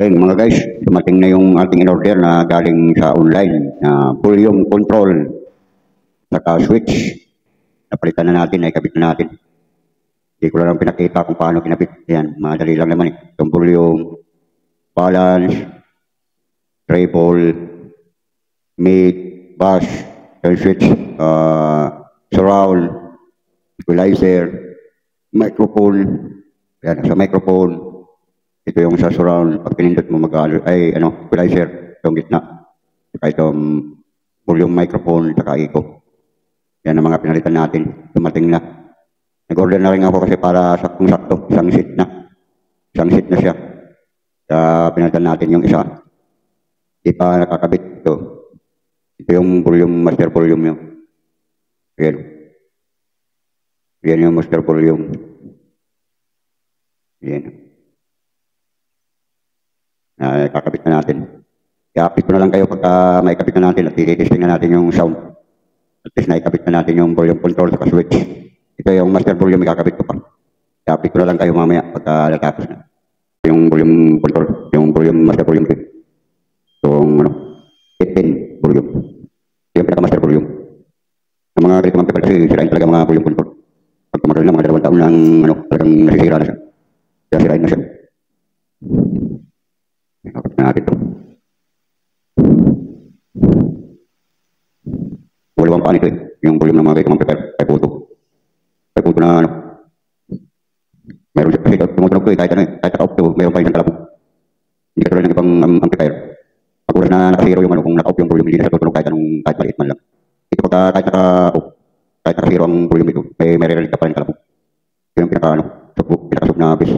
Ayun mga guys, dumating na yung ating in-order na galing sa online na volume control saka switch. Napalitan na natin, naikabit na natin. Hindi ko lang pinakita kung paano kinabit. Yan, madali lang naman eh. Itong volume, balance, treble, mid, bass, turn switch, surround, equalizer, microphone. Yan, sa microphone. Ito yung sa surround, pag pinindot mo equalizer, itong gitna. Saka itong volume microphone, saka echo. Yan ang mga pinalitan natin. Dumating na. Nag-order na rin ako kasi para saktong-sakto. Isang seat na. Isang seat na siya. Kaya pinalitan natin yung isa. Di pa nakakabit ito. Ito yung volume, master volume yun. Yan. Yan yung master volume. Yan. Kakabit na natin. I-update ko na lang kayo pagka maikabit na natin at i-testing na natin yung sound. At least naikabit na natin yung volume control sa switch. Ito yung master volume, ikakabit ko pa. I-update ko na lang kayo mamaya pagka natapos na. Yung volume control, yung volume master volume. Yung 18 volume. Yung pinaka-master volume. Ang mga ganito mga people kasi sirain talaga mga volume control. Pag tumagal na mga 2 taon lang talagang nasisira na siya. Kaya sirain na siya. Ikakabit na natin ito. Walawang paan ito eh. Yung volume ng mga ganito mga people. Kaya puto na meron siya kasi tumutunog ito eh. Kahit naka-off ito, meron pa isang kalabog. Hindi katulad ng ibang amplifier. Pag ulas na naka-zero yung kung naka-off yung volume, hindi na siya tutunog kahit maliit man lang. Ito pagka kahit naka-off, kahit naka-zero ang volume ito, may marinig ka pa rin kalabog. Ito yung pinaka-sub na base.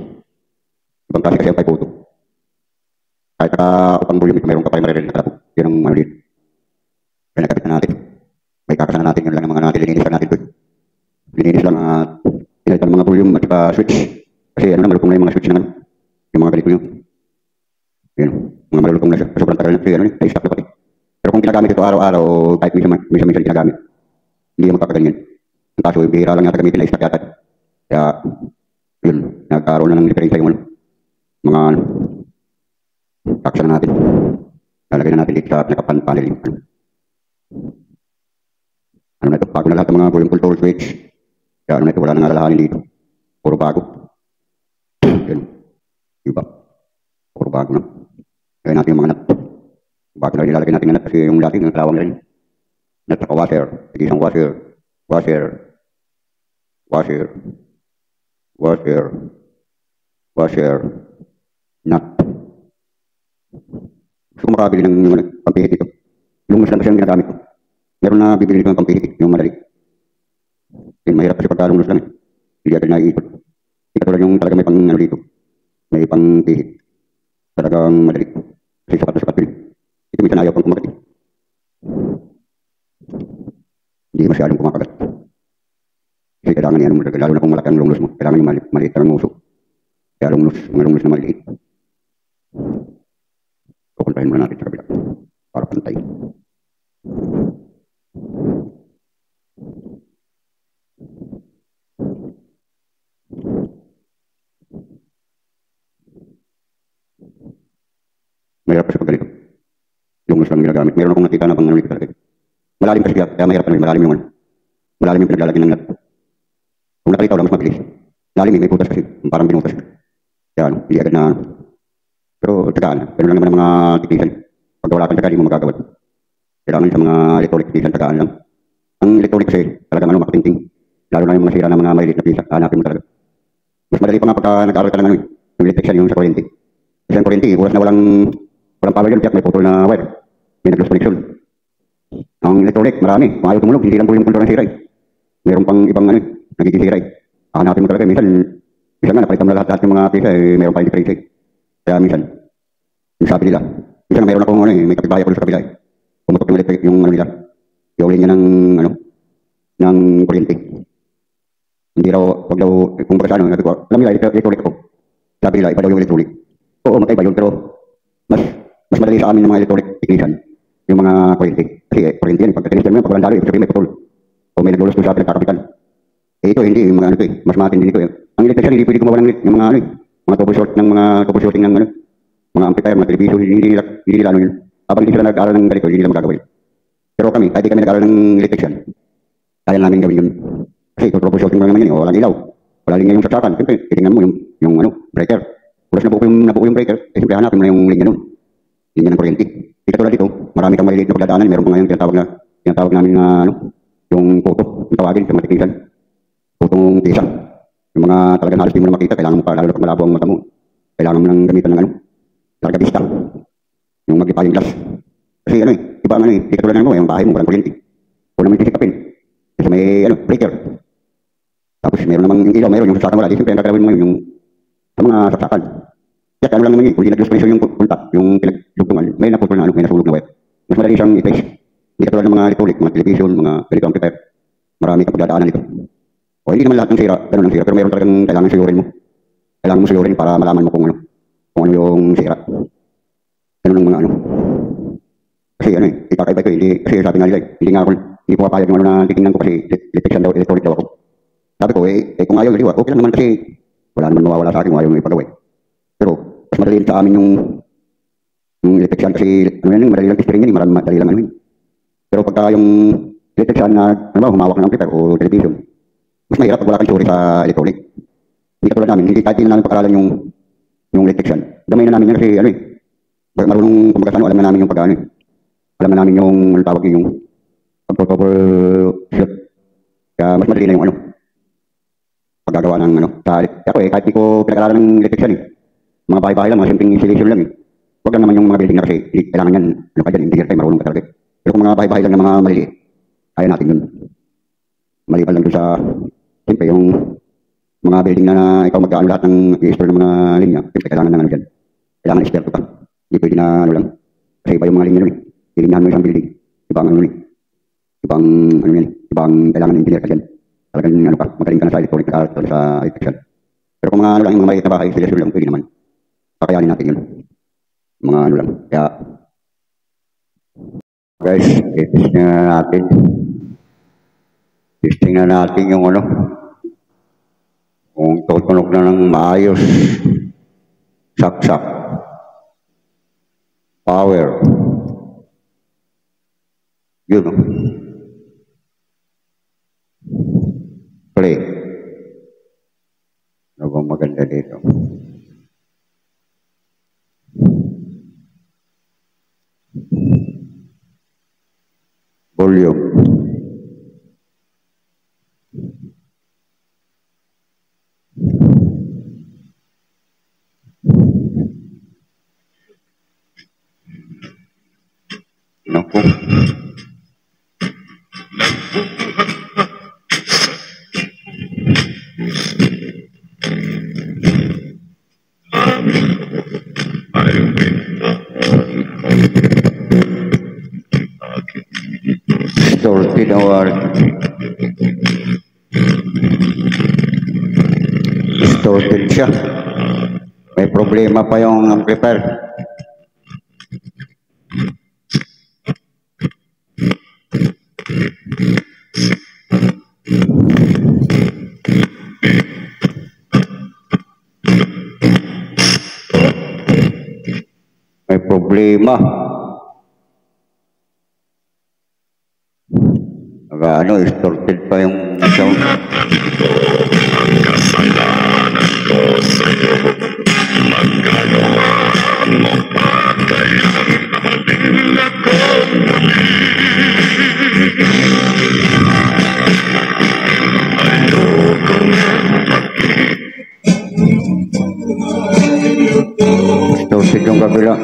Ibang klase kasi ang kay puto. Kahit naka-off ang volume ito, meron ka pa rin marinig na kalabog. Yun ang maliit. Kaya nakabit na natin. May kakasana natin yun lang ng mga natin, lininis lang natin ito. Lininis lang at pinalitan ng mga volume at iba switch. Kasi malutong na yung mga switch na yung mga ganito yun. Yun, mga malulutong na siya. Sobrang tagal na siya, na-stop na pati. Pero kung ginagamit ito araw-araw o kahit minsan ginagamit, hindi yung magkakaganyan. Ang kaso, bihira lang yata gamitin, na-stop yata. Kaya, yun, nagkaroon na ng diferensya yung mga kakasana natin. Lalagay na natin dito sa nakapan-panel yung ano na ito, bago na lahat ng mga volume control switch. Kaya ano na ito, wala nang alalahanin dito. Puro bago. Yan. Diba? Puro bago na. Kaya natin yung mga nut. Bago na rin nilalagay natin na nut kasi yung dati ng kalawang na rin. Nut saka washer. Isang washer. Washer. Washer. Washer. Washer. Nut. Gusto ko makabili ng pampihit ito. Lumos lang kasi ang ginagamit ko. Meron na bibili dito ng pampihit, yung madali. Yung mahirap kasi pagkalunglos lang eh. Hindi agad naiikot. Hindi katulad yung talaga may pang dito. May pangpihit. Talagang madali. Kasi sapat na sapat din. Ito minsan ayaw pang kumagat. Hindi masyadong kumakagat. Kasi kailangan yan, lalo na kung malaki ang lunglos mo. Kailangan yung maliit na ng uso. Kaya mga lunglos na maliit. Kukuntahin muna natin sa kabila. Para pantay. Mahirap kasi pag ganito. Lungos lang ginagamit. Meron akong nakita na pang nanulit talaga. Malalim kasi kaya mahirap na malalim yung malalim yung pinaglalagyan ng nut. Kung nakalitaw lang, mas mabilis. Malalim may putas kasi. Parang binutas. Kaya hindi agad na pero tagaan. Pero lang naman ang mga tiktisan. Pag wala kang tagaan, hindi mo magagawad. Kailangan sa mga electronic tiktisan, tagaan lang. Ang electronic kasi talagang makatingting. Lalo na yung mga sira na mga maliit na pisa. Hanapin mo talaga. Mas madali pa nga pagka nag-aaral ka ng yung electrician yung sa kuryente. Kasi ang kuryente, oras na walang power yan, may putol na wire. May nag-loss connection. Ang electronic, marami. Kung ayaw tumulog, hindi lang po yung control ng sira. Meron pang ibang nagiging sira. Hanapin mo talaga. Minsan nga, napalitan mo na lahat yung mga pisa, meron pa yung difference. Kaya minsan, yung sabi nila, minsan meron akong may kapitbahay ako sa kabila. Pumutok yung electric, yung nila. Iulin niya ng kuryente. Hindi raw, wag daw, kung baka sa alam nila, electronic ako. Sabi nila, iba daw yung electronic. Oo, magkaiba yun, pero mas madali sa amin ng mga electronic technician, yung mga kuryente. Kasi kuryente yan, pag technician mo yan, pag walang dalo, ibig sabihin may putol. O may naglulos doon sa pinagkakapitan. Ito, hindi, yung mga mas matin din ito. Ang electrician, hindi pwede gumawa ng mga troubleshoot ng mga troubleshooting ng mga amplifier, mga television, hindi nila ano yun. Habang hindi sila nag-aaral ng ganito, hindi nila magagawin. Pero kami, kahit di kami nag-aaral ng electrician, kaya namin gawin yun. Kasi troubleshooting mo naman yun, walang ilaw. Wala linya yung saksakan. Siyempre, titingnan mo yung ano, breaker. Kulas nabuo yung breaker, eh siyempre hanapin mo na yung linya nun. Linya ng kuryente. Di katulad dito, marami kang maliliit na pagdadaanan. Meron pa ngayon tinatawag namin na ano, yung photo, yung tawagin sa mga teknikan. Photong pisa. Yung mga talagang halos di mo na makita, kailangan mo pa, lalo na pag malabo ang mata mo. Kailangan mo nang gamitan ng ano, largabista. Yung magnifying glass. Kasi ano iba ang ano di katulad ng mo, yung bahay mo, walang kuryente. Kung naman sisikapin. Kasi may ano, breaker. Tapos meron namang ilaw, meron yung saksakan wala. Di siyempre ang kakalawin mo yung sa mga saksakan. Kaya ano lang naman yun, kung di nag-suspension yung punta, yung pinagdugtungan, may naputol na ano, may nasulog na wire. Mas madali siyang i-trace. Hindi katulad ng mga electronic, mga television, mga ganito amplifier. Marami kang pagdadaanan nito. O hindi naman lahat ng sira, ganun ang sira, pero meron talagang kailangan suyurin mo. Kailangan mo suyurin para malaman mo kung ano yung sira. Ganun ang mga ano. Kasi ano ikakaiba ito, hindi, kasi sabi nga nila, hindi nga ako, hindi pumapayag yung ano na titingnan ko kasi electrician daw, electronic daw ako. Sabi ko, kung ayaw nila, okay lang naman kasi wala naman mawawala sa akin kung ayaw nila ipagawa. Pero, mas madali sa amin yung electrician kasi, ano yan, madali lang testirin yan, madali lang ano yun. Pero pagka yung electrician na, ano ba, humawak ng amplifier o television, mas mahirap pag wala kang suri sa electronic. Hindi katulad namin, hindi kahit din namin pag-aralan yung electrician. Damay na namin yan kasi, ano marunong kumbaga alam na namin yung pag-ano alam na namin yung, ano tawag yung pag-troubleshoot. Kaya mas madali na yung paggagawa ng ako kahit di ko pinag-aralan ng electrician mga bahay-bahay lang, mga simpleng installation lang Huwag lang naman yung mga building na kasi kailangan yan, ka dyan, engineer tayo, marunong ka talaga. Pero kung mga bahay-bahay lang ng mga maliliit, kaya natin yun. Maliban lang doon sa, siyempre yung mga building na ikaw mag-aano lahat ng i-store ng mga linya, siyempre kailangan ng dyan. Kailangan expert ka. Hindi pwede na lang. Kasi iba yung mga linya nun Ilinyahan mo isang building. Ibang Ibang ibang kailangan ng engineer ka dyan. Talagang magaling ka na sa electronic sa electrician. Pero kung mga lang yung mga maliit na bahay, sila lang, pwede naman. Kakayanin natin yun. Mga lang. Kaya, guys, testing na natin. Testing na natin yung kung tutunog na ng maayos. Saksak. Power. Yun Play. Ano bang maganda dito? Volume. Naku. Distorted ang word. Distorted siya. May problema pa yung amplifier. May problema. Distorted pa yung sound. Ang kasalanan ko sa'yo, magagawa mo pa kayang halin ako muli. Ayoko nga Distorted yung kabila.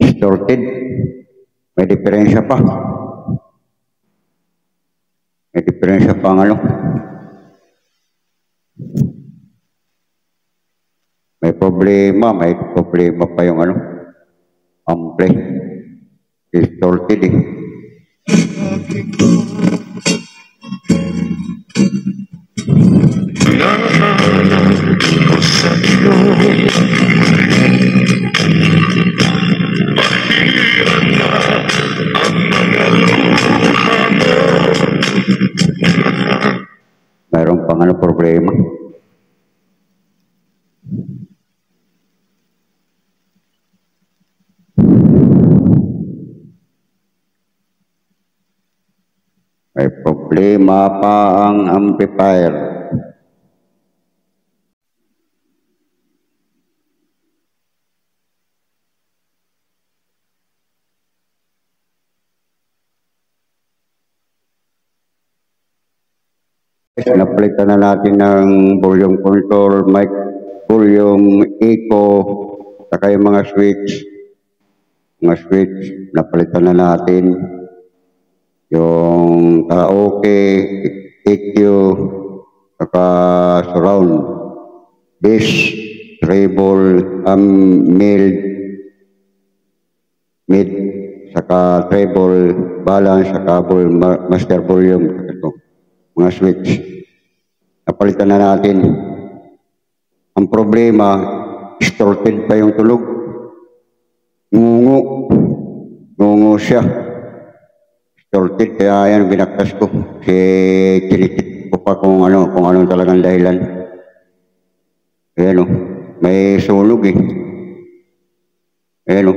Distorted. May diferensya pa. May diferensya pa ang May problema pa yung ampli. Distorted Naalala ko sa'yo, mahirap na ang mga luha mo. Mayroon pang problema. May problema pa ang amplifier. Napalitan na natin ng volume control, mic, volume, echo, saka yung mga switch. Mga switch, napalitan na natin. Yung karaoke, EQ, saka surround, bass, treble, mid, saka treble, balance, saka master volume. Ito, mga switch. Napalitan na natin. Ang problema, distorted pa yung tunog. Ngungu siya. Distorted, kaya yan binaktas ko. Chinikit ko pa kung anong talagang dahilan. Ayan o, may sunog eh. Ayan o,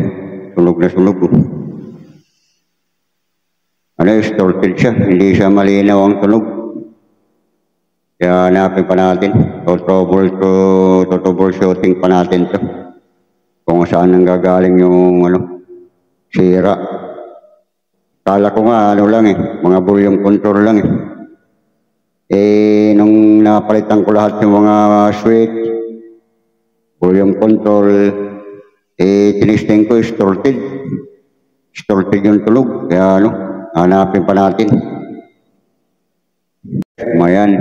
sunog na sunog o. Distorted siya, hindi siya malinaw ang tunog. Kaya hanapin pa natin, troubleshooting pa natin ito. Kung saan nang gagaling yung sira. Kala ko nga mga volume control lang eh. Nung napalitan ko lahat yung mga switch, volume control, tinisting ko, distorted yung tunog. Kaya hanapin pa natin. Mayan,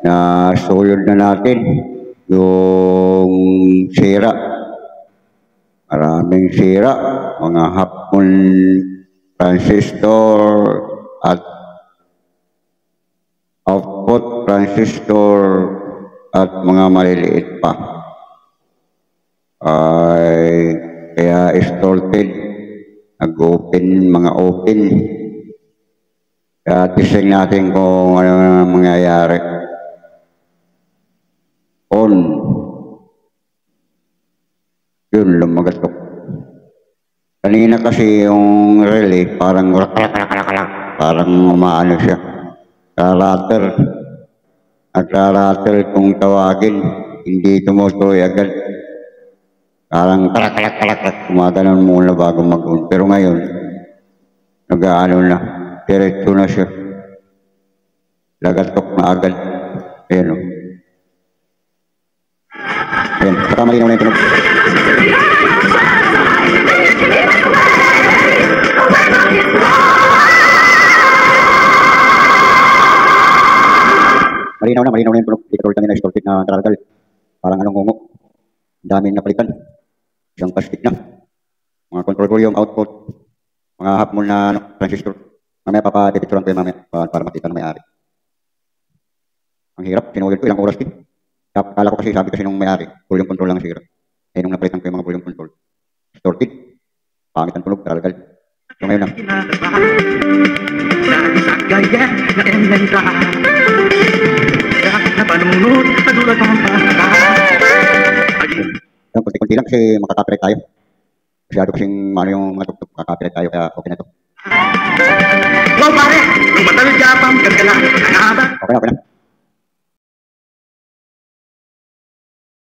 nasulod na natin yung sira. Maraming sira, mga half-moon transistor at output transistor at mga maliliit pa. Kaya distorted, nag-open, mga open. Kaya testing natin kung ano mangyayari. On. Yun, lumagatok. Kanina kasi yung relay, parang umaano siya. Karater. At karater kung tawagin, hindi tumutuloy agad. Parang kumaganon muna bago mag-on. Pero ngayon, nag-aano na, diretso na siya. Lagatok na agad. Ayan o. Ayan, saka malinaw na yung tunog. Malinaw na yung tunog. Hindi katulad kanina distorted na taragal. Parang ngungu. Daming napalitan. Isang plastic na. Mga control ko yung output. Mga half-moon na transistor. Mamaya papadepicturan ko yung mamaya para makita na may-ari. Ang hirap. Sinulit ko ilang oras din. Kala ko kasi, sabi kasi nung may-ari, volume control lang ang sira. Nung napalitan ko yung mga volume control, distorted. Pangit ang tunog, taragal. So ngayon na. Kunti-kunti lang kasi makaka-copyright tayo. Masyado kasing yung mga tugtog, makaka-copyright tayo, kaya okay na to. Wow, pare! Yung matawid ka pa, maganda lang. Okay na.